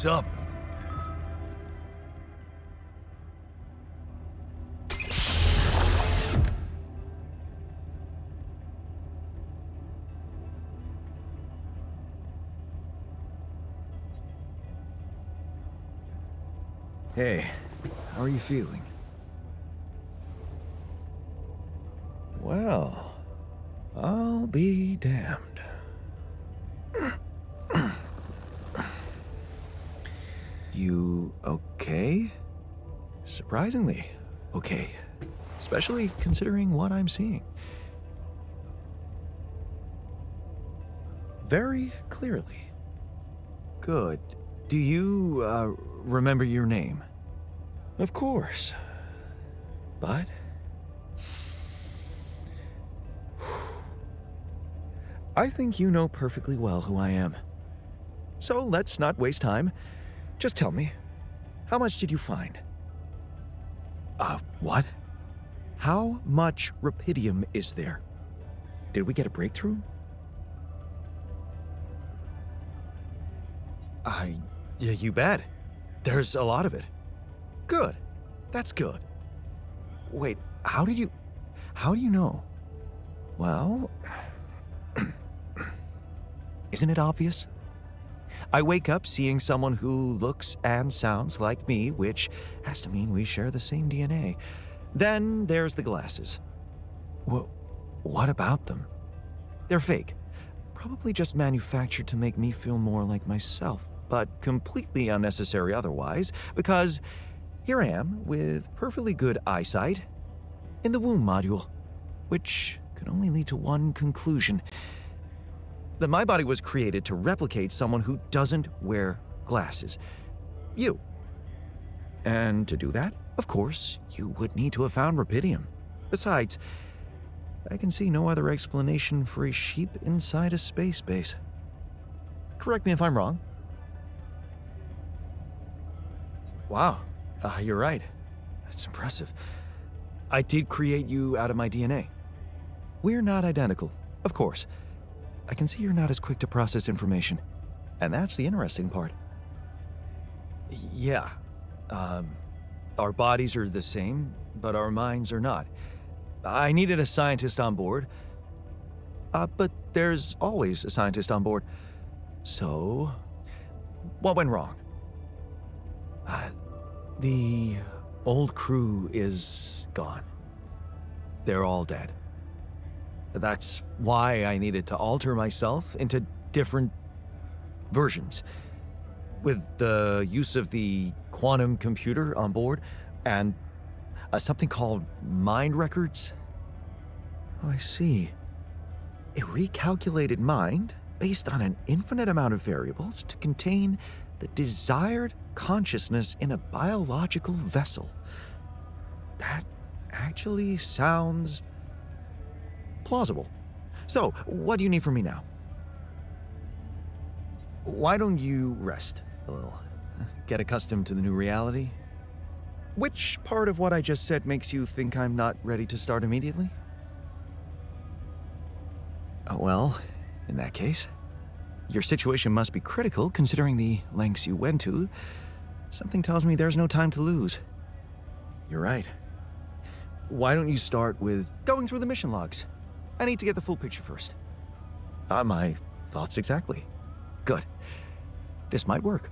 What's up? Hey, how are you feeling? Well, I'll be damned. You okay? Surprisingly, okay. Especially considering what I'm seeing. Very clearly. Good. Do you, remember your name? Of course. But... I think you know perfectly well who I am. So let's not waste time. Just tell me, how much did you find? What? How much rupidium is there? Did we get a breakthrough? Yeah, you bet. There's a lot of it. Good. That's good. Wait, how do you know? Well, isn't it obvious? I wake up seeing someone who looks and sounds like me, which has to mean we share the same DNA. Then there's the glasses. What about them? They're fake. Probably just manufactured to make me feel more like myself, but completely unnecessary otherwise, because here I am with perfectly good eyesight in the womb module, which can only lead to one conclusion: that my body was created to replicate someone who doesn't wear glasses. You. And to do that, of course, you would need to have found rupidium. Besides, I can see no other explanation for a sheep inside a space base. Correct me if I'm wrong. Wow, you're right. That's impressive. I did create you out of my DNA. We're not identical, of course. I can see you're not as quick to process information. And that's the interesting part. Yeah. Our bodies are the same, but our minds are not. I needed a scientist on board. But there's always a scientist on board. So, what went wrong? The old crew is gone. They're all dead. That's why I needed to alter myself into different versions. With the use of the quantum computer on board and something called mind records. Oh, I see. A recalculated mind based on an infinite amount of variables to contain the desired consciousness in a biological vessel. That actually sounds plausible. So, what do you need from me now? Why don't you rest a little? Get accustomed to the new reality? Which part of what I just said makes you think I'm not ready to start immediately? Well, in that case, your situation must be critical considering the lengths you went to. Something tells me there's no time to lose. You're right. Why don't you start with going through the mission logs? I need to get the full picture first. My thoughts exactly. Good. This might work.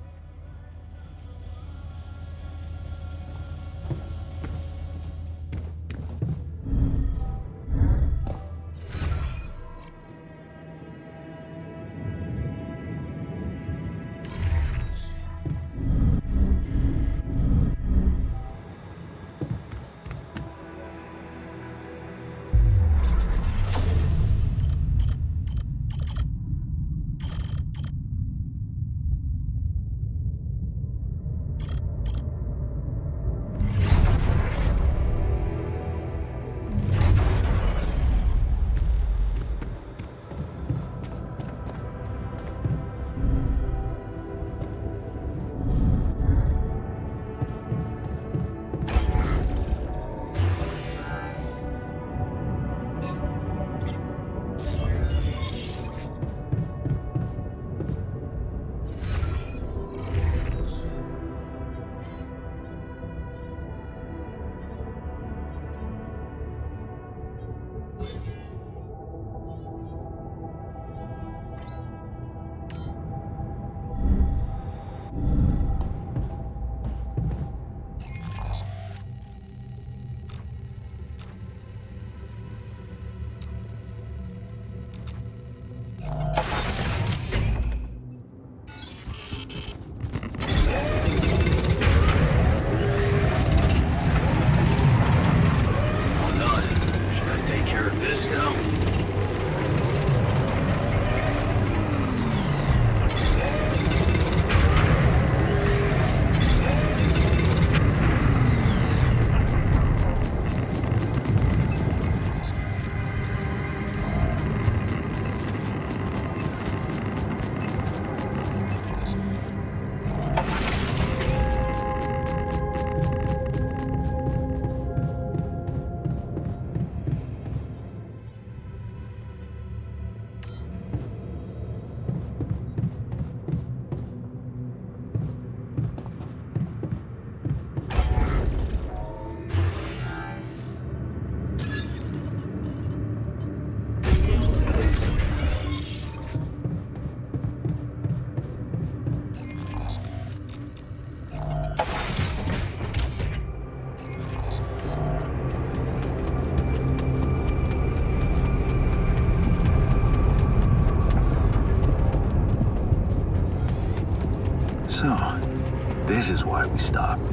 This is why we stopped.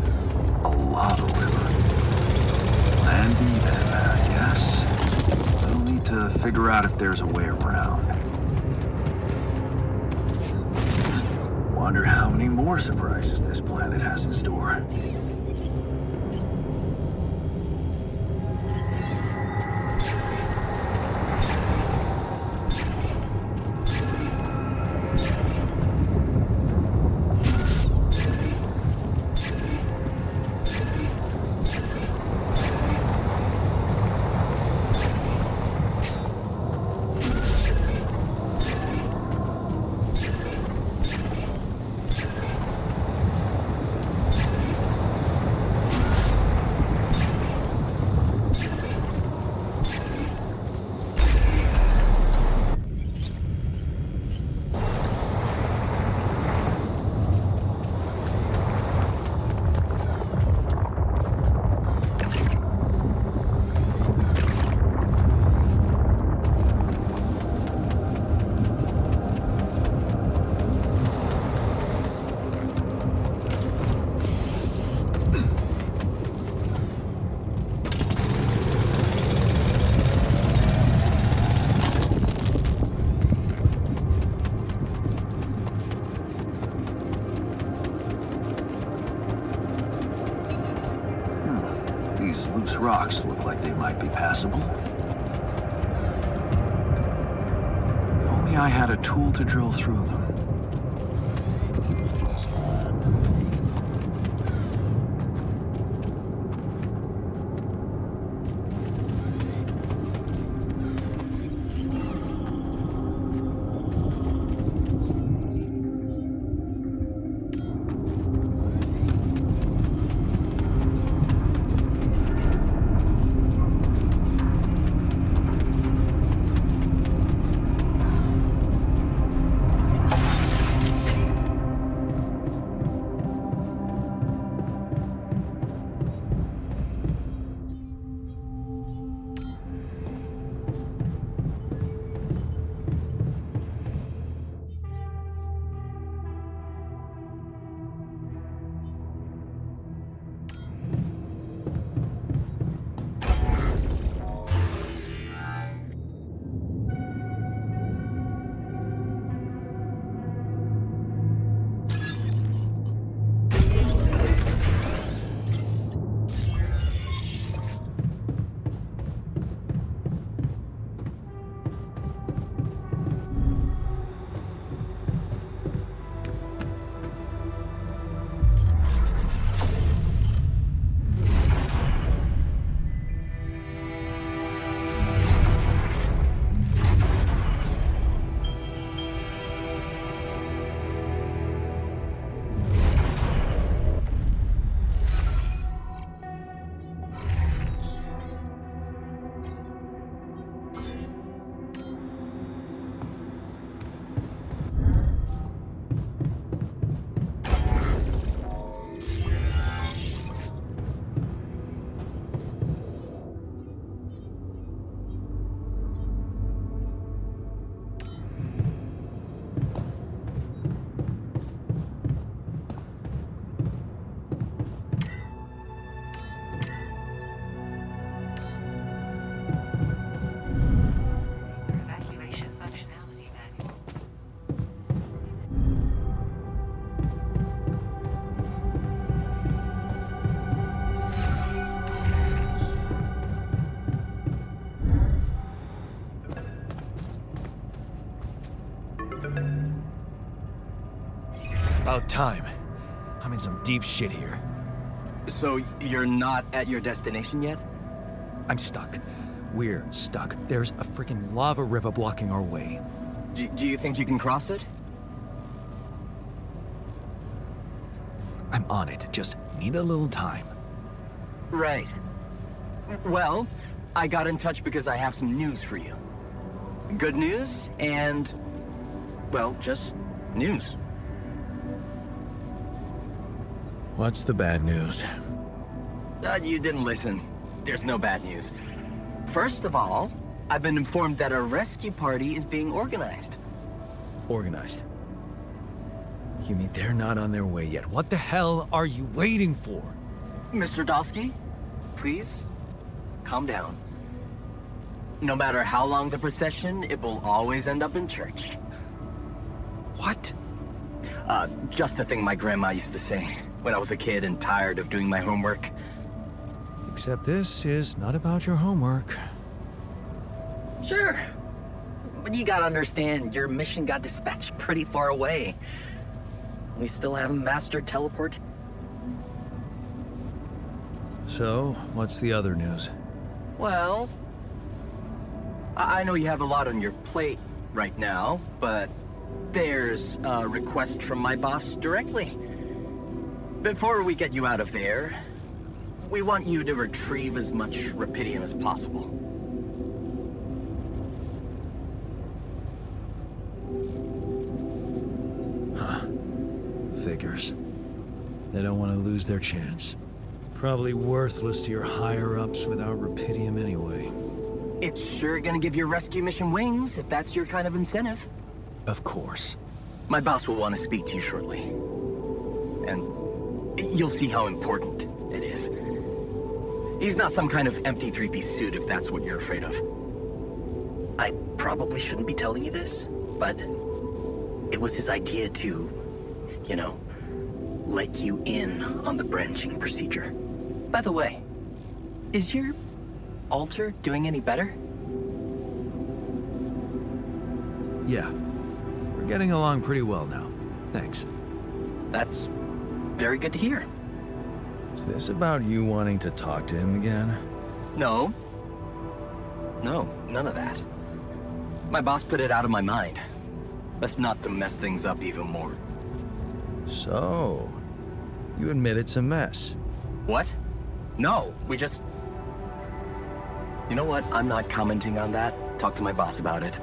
A lava river. Plan B then, yes? We'll need to figure out if there's a way around. Wonder how many more surprises this planet has in store. These loose rocks look like they might be passable. If only I had a tool to drill through them. About time. I'm in some deep shit here. So you're not at your destination yet? I'm stuck. We're stuck. There's a freaking lava river blocking our way. Do you think you can cross it? I'm on it. Just need a little time. Right. Well, I got in touch because I have some news for you. Good news and, well, just news. What's the bad news? You didn't listen. There's no bad news. First of all, I've been informed that a rescue party is being organized. Organized. You mean they're not on their way yet? What the hell are you waiting for? Mr. Dolski, please, calm down. No matter how long the procession, it will always end up in church. What? Just a thing my grandma used to say when I was a kid and tired of doing my homework. Except this is not about your homework. Sure. But you gotta understand, your mission got dispatched pretty far away. We still haven't mastered teleport. So, what's the other news? Well, I know you have a lot on your plate right now, but there's a request from my boss directly. Before we get you out of there, we want you to retrieve as much rupidium as possible. Figures. They don't want to lose their chance. Probably worthless to your higher-ups without rupidium anyway. It's sure gonna give your rescue mission wings, if that's your kind of incentive. Of course. My boss will want to speak to you shortly. And you'll see how important it is. He's not some kind of empty three-piece suit, if that's what you're afraid of. I probably shouldn't be telling you this, but it was his idea to, let you in on the branching procedure. By the way, is your altar doing any better? Yeah. We're getting along pretty well now. Thanks. That's very good to hear. Is this about you wanting to talk to him again? No. No, none of that. My boss put it out of my mind. Best not to mess things up even more. So, you admit it's a mess. What? No, we just... You know what? I'm not commenting on that. Talk to my boss about it.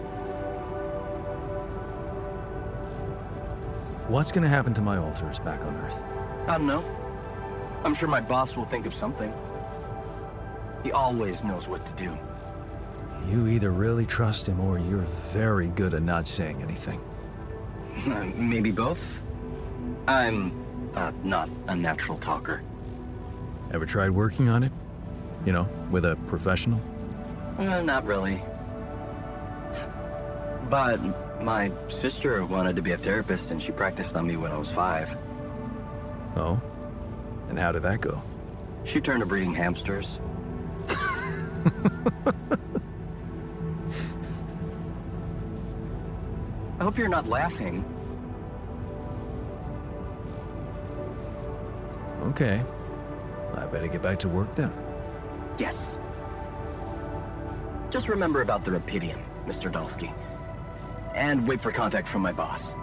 What's gonna happen to my altars back on Earth? I don't know. I'm sure my boss will think of something. He always knows what to do. You either really trust him or you're very good at not saying anything. Maybe both? I'm not a natural talker. Ever tried working on it? With a professional? Not really. But my sister wanted to be a therapist and she practiced on me when I was 5. Oh? And how did that go? She turned to breeding hamsters. I hope you're not laughing. Okay. I better get back to work then. Yes. Just remember about the rupidium, Mr. Dolski. And wait for contact from my boss.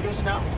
this now?